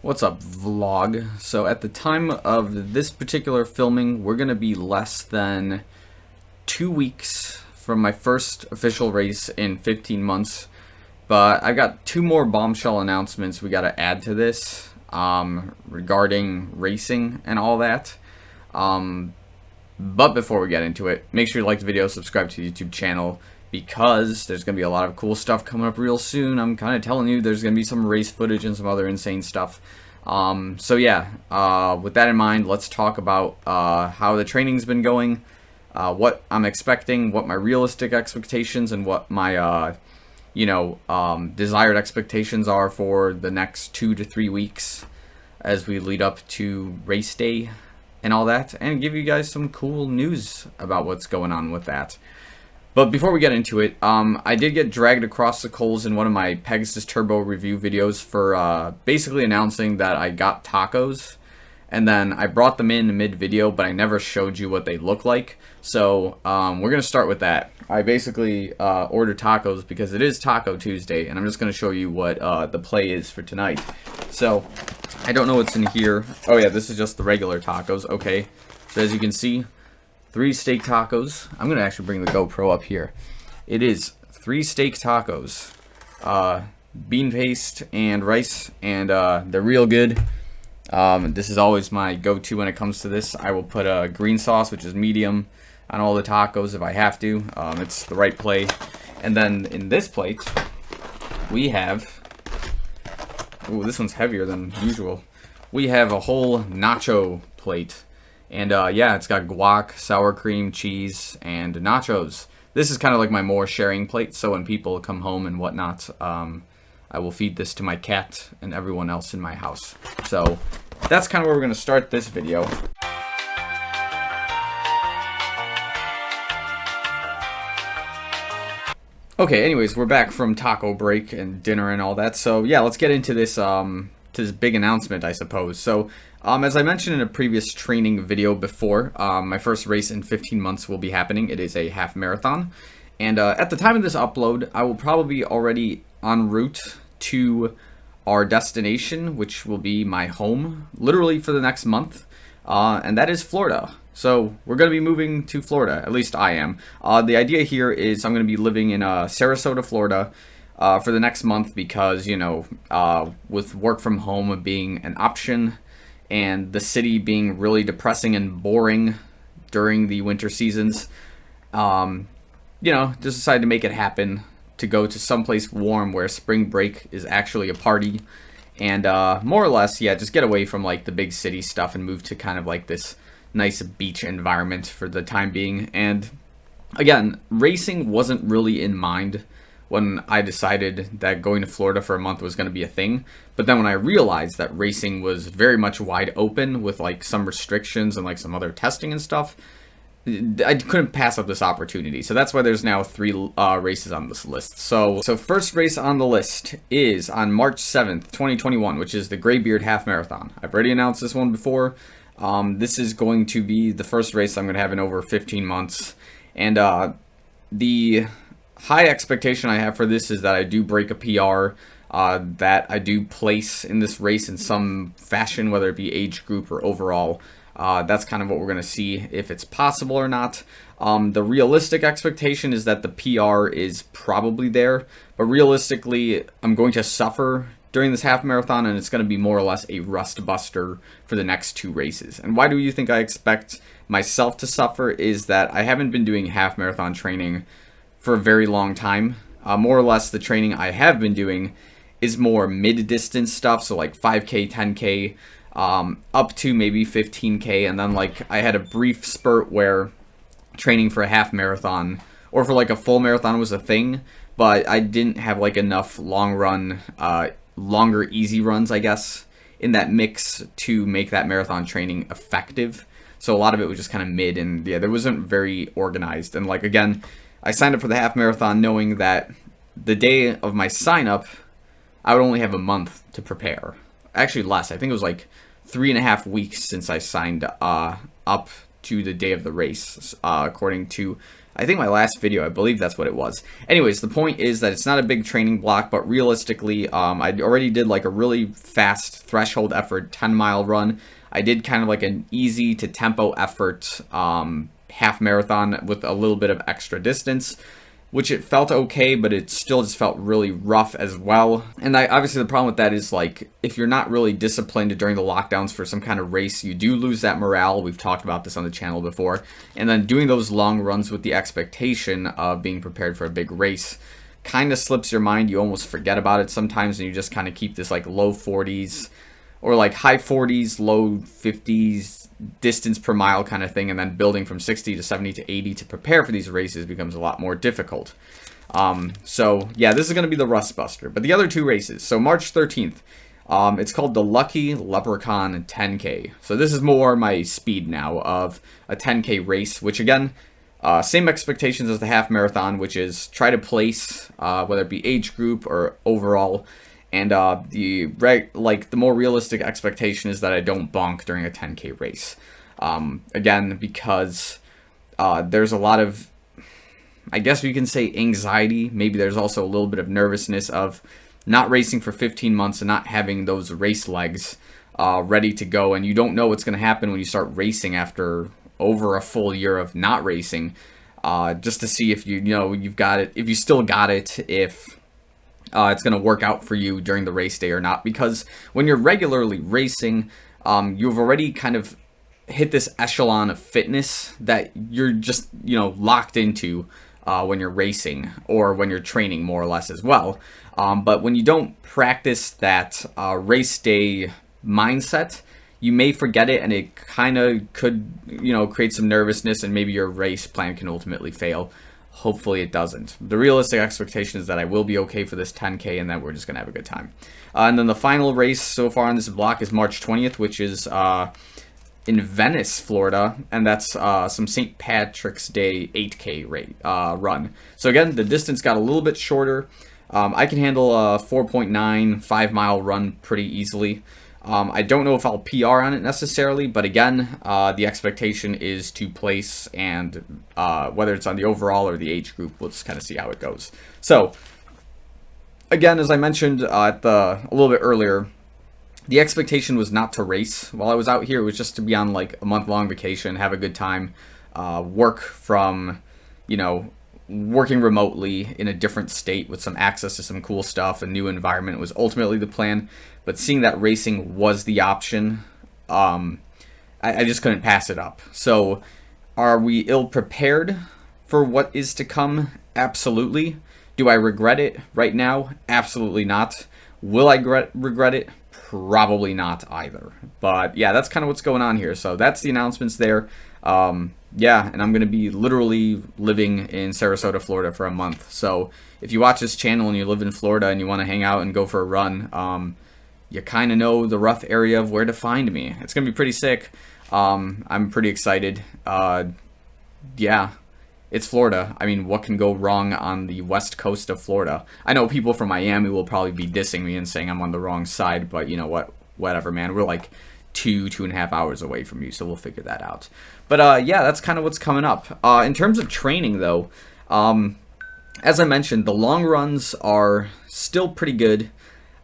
What's up, vlog? So at the time of this particular filming, we're going to be less than 2 weeks from my first official race in 15 months. But I've got two more bombshell announcements we got to add to this regarding racing and all that. But before we get into it, make sure you like the video, subscribe to the YouTube channel, because there's going to be a lot of cool stuff coming up real soon. I'm kind of telling you, there's going to be some race footage and some other insane stuff. So yeah, with that in mind, let's talk about how the training's been going, what I'm expecting, what my realistic expectations, and what my, desired expectations are for the next 2 to 3 weeks as we lead up to race day and all that, and give you guys some cool news about what's going on with that. But before we get into it, I did get dragged across the coals in one of my Pegasus Turbo review videos for basically announcing that I got tacos, and then I brought them in mid-video, but I never showed you what they look like. So we're going to start with that. I basically ordered tacos because it is Taco Tuesday, and I'm just going to show you what the play is for tonight. So I don't know what's in here. Oh yeah, this is just the regular tacos. Okay, so as you can see, 3 steak tacos. I'm going to actually bring the GoPro up here. It is 3 steak tacos, bean paste and rice, and they're real good. This is always my go-to when it comes to this. I will put a green sauce, which is medium, on all the tacos if I have to. It's the right play. And then in this plate, we have... Ooh, this one's heavier than usual. We have a whole nacho plate. And yeah, it's got guac, sour cream, cheese, and nachos. This is kind of like my more sharing plate, so when people come home and whatnot, I will feed this to my cat and everyone else in my house. So that's kind of where we're going to start this video. Okay, anyways, we're back from taco break and dinner and all that. So yeah, let's get into this this big announcement, I suppose. So as I mentioned in a previous training video before, my first race in 15 months will be happening. It is a half marathon, and at the time of this upload, I will probably be already en route to our destination, which will be my home literally for the next month, and that is Florida. So we're going to be moving to Florida, at least I am. The idea here is I'm going to be living in Sarasota, Florida, for the next month because, you know, with work from home being an option and the city being really depressing and boring during the winter seasons, you know, just decided to make it happen to go to someplace warm where spring break is actually a party. And more or less, yeah, just get away from like the big city stuff and move to kind of like this nice beach environment for the time being. And again, racing wasn't really in mind when I decided that going to Florida for a month was going to be a thing. But then when I realized that racing was very much wide open with like some restrictions and like some other testing and stuff, I couldn't pass up this opportunity. So that's why there's now 3 races on this list. So first race on the list is on March 7th, 2021, which is the Graybeard Half Marathon. I've already announced this one before. This is going to be the first race I'm going to have in over 15 months. And the high expectation I have for this is that I do break a PR, that I do place in this race in some fashion, whether it be age group or overall. That's kind of what we're going to see if it's possible or not. The realistic expectation is that the PR is probably there, but realistically, I'm going to suffer during this half marathon, and it's going to be more or less a rust buster for the next 2 races. And why do you think I expect myself to suffer is that I haven't been doing half marathon training for a very long time. More or less, the training I have been doing is more mid-distance stuff, so like 5K, 10K, up to maybe 15K, and then like I had a brief spurt where training for a half marathon or for like a full marathon was a thing, but I didn't have like enough long run, longer easy runs, I guess, in that mix to make that marathon training effective. So a lot of it was just kind of mid, and yeah, there wasn't very organized. And like, again, I signed up for the half marathon knowing that the day of my sign up, I would only have a month to prepare. Actually less. I think it was like 3.5 weeks since I signed up to the day of the race, according to, I think, my last video. I believe that's what it was. Anyways, the point is that it's not a big training block, but realistically, I already did like a really fast threshold effort 10-mile run. I did kind of like an easy to tempo effort half marathon with a little bit of extra distance, which it felt okay, but it still just felt really rough as well. And obviously the problem with that is, like, if you're not really disciplined during the lockdowns for some kind of race, you do lose that morale. We've talked about this on the channel before. And then doing those long runs with the expectation of being prepared for a big race kind of slips your mind. You almost forget about it sometimes, and you just kind of keep this like low 40s or like high 40s, low 50s distance per mile kind of thing, and then building from 60 to 70 to 80 to prepare for these races becomes a lot more difficult. So yeah, this is going to be the Rust Buster. But the other two races, so March 13th, it's called the Lucky Leprechaun 10K. So this is more my speed now of a 10K race, which again, same expectations as the half marathon, which is try to place, whether it be age group or overall. And the more realistic expectation is that I don't bonk during a 10K race. Again, because there's a lot of, I guess you can say, anxiety. Maybe there's also a little bit of nervousness of not racing for 15 months and not having those race legs ready to go. And you don't know what's going to happen when you start racing after over a full year of not racing, just to see if you've got it, if you still got it, if it's going to work out for you during the race day or not. Because when you're regularly racing, you've already kind of hit this echelon of fitness that you're just, locked into when you're racing or when you're training more or less as well. But when you don't practice that race day mindset, you may forget it, and it kind of could, create some nervousness, and maybe your race plan can ultimately fail. Hopefully it doesn't. The realistic expectation is that I will be okay for this 10K and that we're just going to have a good time. And then the final race so far on this block is March 20th, which is in Venice, Florida. And that's some St. Patrick's Day 8K run. So again, the distance got a little bit shorter. I can handle a 4.9, 5-mile run pretty easily. I don't know if I'll PR on it necessarily, but again, the expectation is to place, and whether it's on the overall or the age group, we'll just kind of see how it goes. So, again, as I mentioned a little bit earlier, the expectation was not to race while I was out here. It was just to be on like a month-long vacation, have a good time, work from, working remotely in a different state with some access to some cool stuff, a new environment was ultimately the plan. But seeing that racing was the option, I just couldn't pass it up. So are we ill-prepared for what is to come? Absolutely. Do I regret it right now? Absolutely not. Will I regret it? Probably not either. But yeah, that's kind of what's going on here. So that's the announcements there. Yeah, and I'm going to be literally living in Sarasota, Florida for a month. So if you watch this channel and you live in Florida and you want to hang out and go for a run, you kind of know the rough area of where to find me. It's going to be pretty sick. I'm pretty excited. Yeah, it's Florida. I mean, what can go wrong on the west coast of Florida? I know people from Miami will probably be dissing me and saying I'm on the wrong side, but you know what? Whatever, man. We're like 2.5 hours away from you, so we'll figure that out. But yeah, that's kind of what's coming up. In terms of training, though, as I mentioned, the long runs are still pretty good.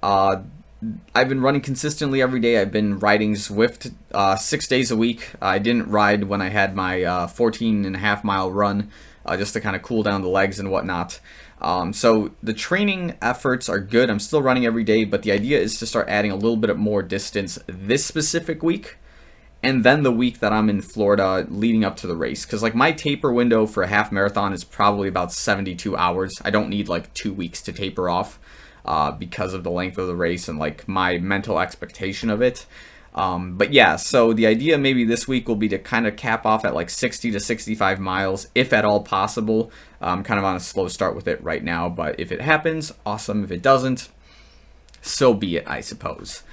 I've been running consistently every day. I've been riding Zwift 6 days a week. I didn't ride when I had my 14.5-mile run, just to kind of cool down the legs and whatnot. So the training efforts are good. I'm still running every day, but the idea is to start adding a little bit more distance this specific week, and then the week that I'm in Florida leading up to the race. Because like my taper window for a half marathon is probably about 72 hours. I don't need like 2 weeks to taper off because of the length of the race and like my mental expectation of it. But yeah, so the idea maybe this week will be to kind of cap off at like 60 to 65 miles, if at all possible. I'm kind of on a slow start with it right now, but if it happens, awesome. If it doesn't, so be it, I suppose.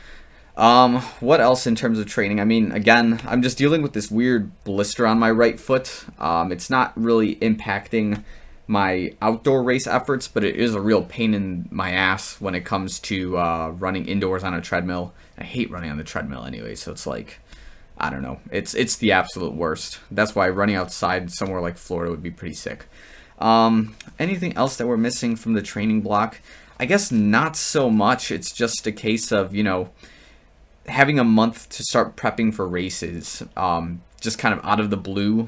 What else in terms of training? I mean, again, I'm just dealing with this weird blister on my right foot. It's not really impacting my outdoor race efforts, but it is a real pain in my ass when it comes to running indoors on a treadmill. I hate running on the treadmill anyway, so it's like, I don't know. It's the absolute worst. That's why running outside somewhere like Florida would be pretty sick. Anything else that we're missing from the training block? I guess not so much. It's just a case of, you know, having a month to start prepping for races, just kind of out of the blue,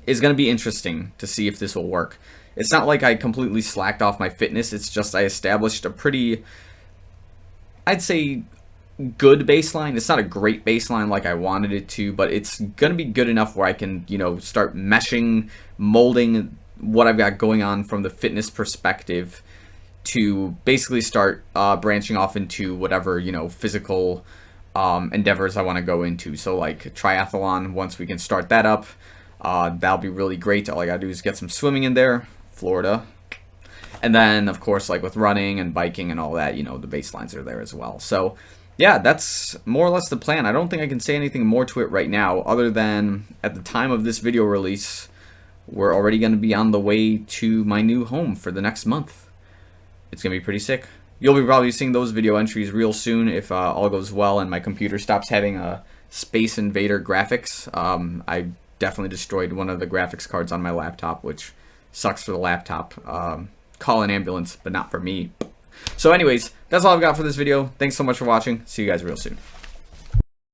is going to be interesting to see if this will work. It's not like I completely slacked off my fitness. It's just I established a pretty, I'd say, good baseline. It's not a great baseline like I wanted it to, but it's going to be good enough where I can, you know, start meshing, molding what I've got going on from the fitness perspective to basically start branching off into whatever, you know, physical endeavors I want to go into. So like triathlon, once we can start that up, that'll be really great. All I gotta do is get some swimming in there, Florida. And then, of course, like with running and biking and all that, you know, the baselines are there as well. So, yeah, that's more or less the plan. I don't think I can say anything more to it right now, other than at the time of this video release, we're already going to be on the way to my new home for the next month. It's going to be pretty sick. You'll be probably seeing those video entries real soon if all goes well and my computer stops having a Space Invader graphics. I definitely destroyed one of the graphics cards on my laptop, which sucks for the laptop. Call an ambulance, but not for me. So anyways, that's all I've got for this video. Thanks so much for watching. See you guys real soon.